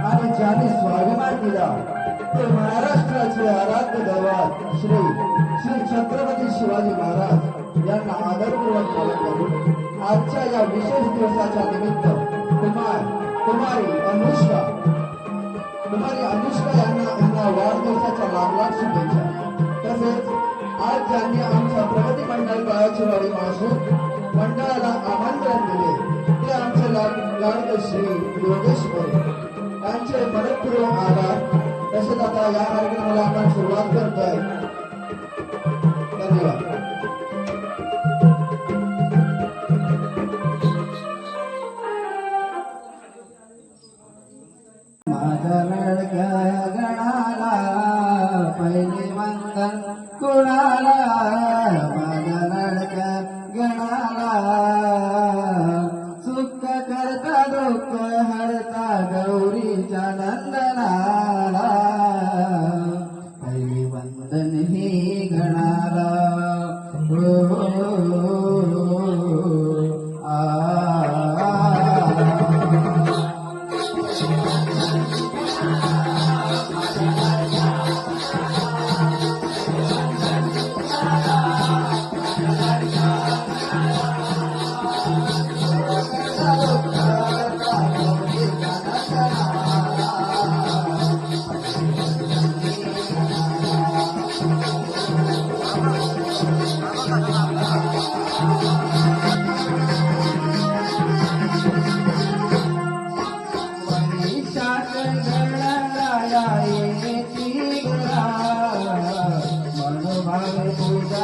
आणि ज्यांनी स्वाभिमान दिला ते महाराष्ट्राचे आराध्य दैवत श्री श्री छत्रपती शिवाजी महाराज यांना आदरपूर्वक पालन करून आजच्या या विशेष दिवसाच्या निमित्त कुमारी अनुष्का यांना वाढदिवसाच्या लाख शुभेच्छा। तसेच आज ज्यांनी आमच्या प्रगती मंडळ गायकवाडी मासूर मंडळाला आमंत्रण दिले ते आमचे लाडके श्री योगेश मोरे यांचे मनपूर्वक आभार। तसेच आता या कार्यक्रमाला आपण सुरुवात करतोय। धन्यवाद। माझ्या लडक्या गणाला पहिले वंदन कुणाला, माझ्या लडक्या गणाला सुख करता दुःख हरता गौरीच्या नंदनाला, पहिले वंदन ही गणाला। पूजा